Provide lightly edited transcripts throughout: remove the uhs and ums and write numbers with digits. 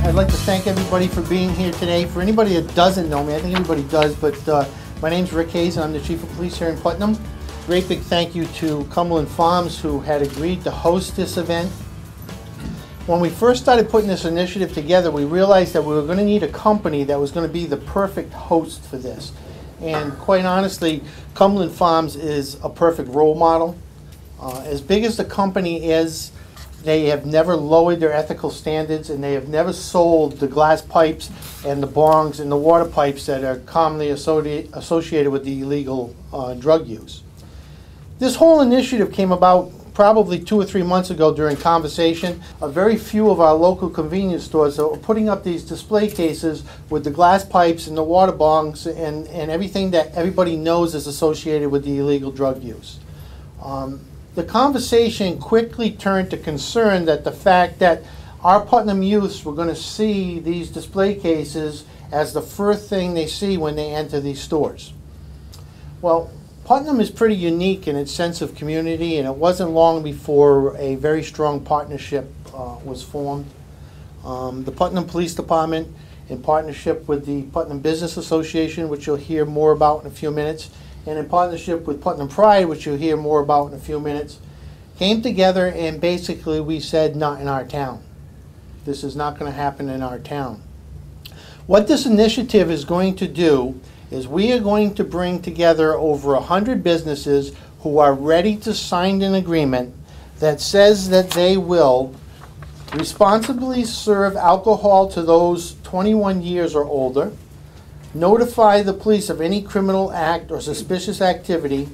I'd like to thank everybody for being here today. For anybody that doesn't know me, I think everybody does, but my name's Rick Hayes and I'm the Chief of Police here in Putnam. Great big thank you to Cumberland Farms who had agreed to host this event. When we first started putting this initiative together, we realized that we were going to need a company that was going to be the perfect host for this. And quite honestly, Cumberland Farms is a perfect role model. As big as the company is, they have never lowered their ethical standards, and they have never sold the glass pipes and the bongs and the water pipes that are commonly associated with the illegal drug use. This whole initiative came about probably 2 or 3 months ago during conversation. A very few of our local convenience stores are putting up these display cases with the glass pipes and the water bongs and everything that everybody knows is associated with the illegal drug use. The conversation quickly turned to concern that the fact that our Putnam youths were going to see these display cases as the first thing they see when they enter these stores. Well, Putnam is pretty unique in its sense of community, and it wasn't long before a very strong partnership was formed. The Putnam Police Department, in partnership with the Putnam Business Association, which you'll hear more about in a few minutes, and in partnership with Putnam Pride, which you'll hear more about in a few minutes, came together and basically we said, not in our town. This is not going to happen in our town. What this initiative is going to do is we are going to bring together over 100 businesses who are ready to sign an agreement that says that they will responsibly serve alcohol to those 21 years or older, notify the police of any criminal act or suspicious activity,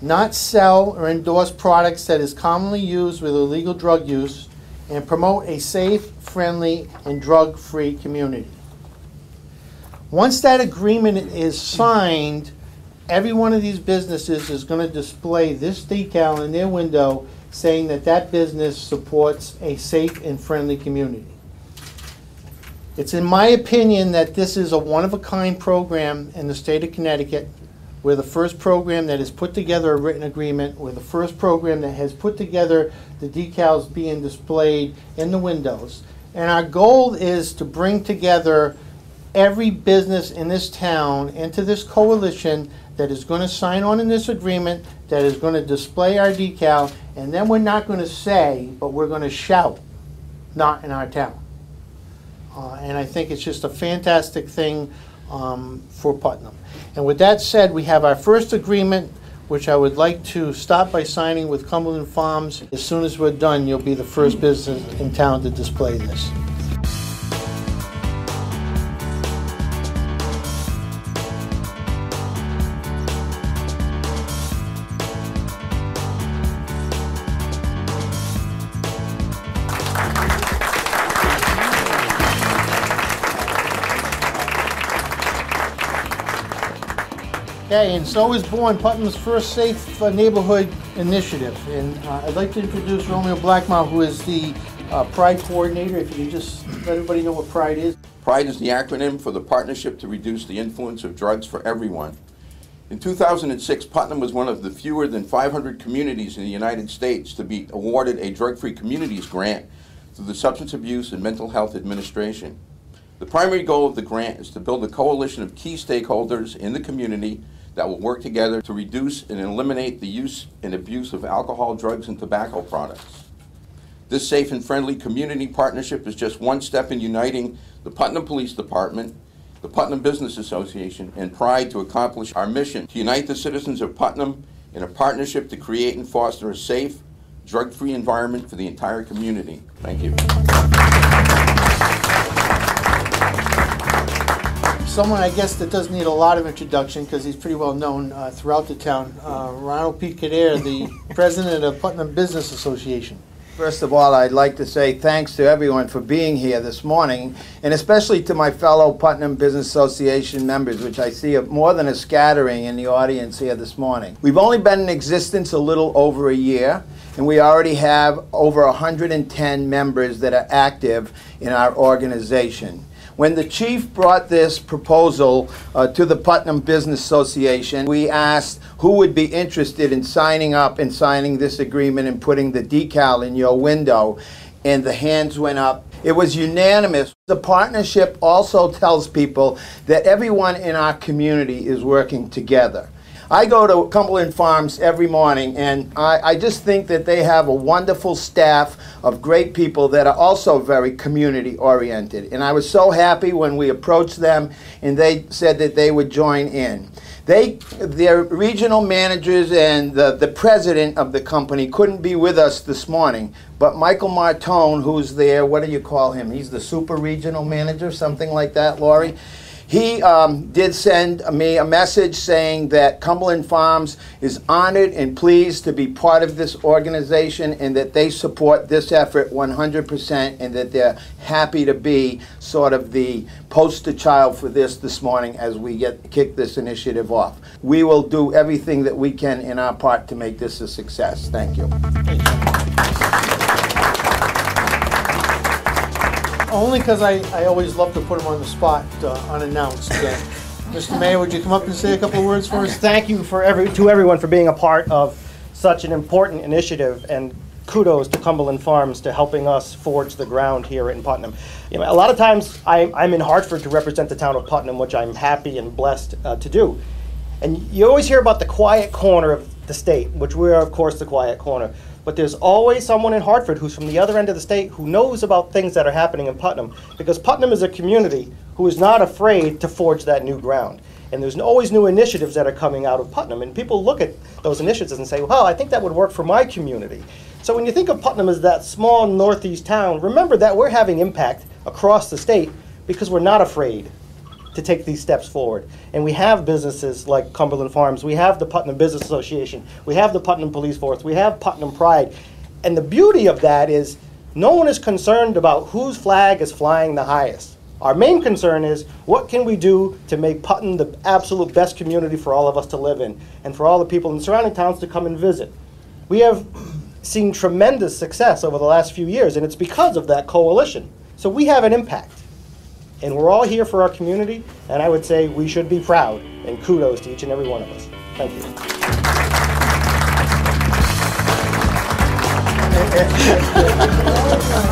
not sell or endorse products that is commonly used with illegal drug use, and promote a safe, friendly, and drug-free community. Once that agreement is signed, every one of these businesses is going to display this decal in their window saying that that business supports a safe and friendly community. It's in my opinion that this is a one-of-a-kind program in the state of Connecticut. We're the first program that has put together a written agreement. We're the first program that has put together the decals being displayed in the windows. And our goal is to bring together every business in this town into this coalition that is going to sign on in this agreement, that is going to display our decal, and then we're not going to say, but we're going to shout, not in our town. And I think it's just a fantastic thing for Putnam. And with that said, we have our first agreement, which I would like to start by signing with Cumberland Farms. As soon as we're done, you'll be the first business in town to display this. Okay, and so is born Putnam's first safe neighborhood initiative. And I'd like to introduce Romeo Blackmar, who is the Pride coordinator. If you could just let everybody know what Pride is. Pride is the acronym for the Partnership to Reduce the Influence of Drugs for Everyone. In 2006, Putnam was one of the fewer than 500 communities in the United States to be awarded a Drug-Free Communities grant through the Substance Abuse and Mental Health Administration. The primary goal of the grant is to build a coalition of key stakeholders in the community that will work together to reduce and eliminate the use and abuse of alcohol, drugs, and tobacco products. This safe and friendly community partnership is just one step in uniting the Putnam Police Department, the Putnam Business Association, and Pride to accomplish our mission to unite the citizens of Putnam in a partnership to create and foster a safe, drug-free environment for the entire community. Thank you. Someone, I guess, that doesn't need a lot of introduction because he's pretty well known throughout the town. Ron Coderre, the president of Putnam Business Association. First of all, I'd like to say thanks to everyone for being here this morning, and especially to my fellow Putnam Business Association members, which I see more than a scattering in the audience here this morning. We've only been in existence a little over a year, and we already have over 110 members that are active in our organization. When the chief brought this proposal to the Putnam Business Association, we asked who would be interested in signing up and signing this agreement and putting the decal in your window, and the hands went up, It was unanimous. The partnership also tells people that everyone in our community is working together. I go to Cumberland Farms every morning, and I just think that they have a wonderful staff of great people that are also very community-oriented. And I was so happy when we approached them and they said that they would join in. Their regional managers and the president of the company couldn't be with us this morning, but Michael Martone, who's there, what do you call him? He's the super regional manager, something like that, Laurie? He did send me a message saying that Cumberland Farms is honored and pleased to be part of this organization and that they support this effort 100% and that they're happy to be sort of the poster child for this morning as we kick this initiative off. We will do everything that we can in our part to make this a success. Thank you. Only because I always love to put him on the spot unannounced. Mr. Mayor, would you come up and say a couple of words for us? Thank you to everyone for being a part of such an important initiative, and kudos to Cumberland Farms to helping us forge the ground here in Putnam. You know, a lot of times I'm in Hartford to represent the town of Putnam, which I'm happy and blessed to do. And you always hear about the quiet corner of the state, which we are, of course, the quiet corner. But there's always someone in Hartford who's from the other end of the state who knows about things that are happening in Putnam, because Putnam is a community who is not afraid to forge that new ground. And there's always new initiatives that are coming out of Putnam, and people look at those initiatives and say, well, I think that would work for my community. So when you think of Putnam as that small northeast town, remember that we're having impact across the state because we're not afraid to take these steps forward. And we have businesses like Cumberland Farms, we have the Putnam Business Association, we have the Putnam Police Force, we have Putnam Pride. And the beauty of that is no one is concerned about whose flag is flying the highest. Our main concern is what can we do to make Putnam the absolute best community for all of us to live in and for all the people in the surrounding towns to come and visit. We have seen tremendous success over the last few years, and it's because of that coalition. So we have an impact. And we're all here for our community, and I would say we should be proud, and kudos to each and every one of us. Thank you.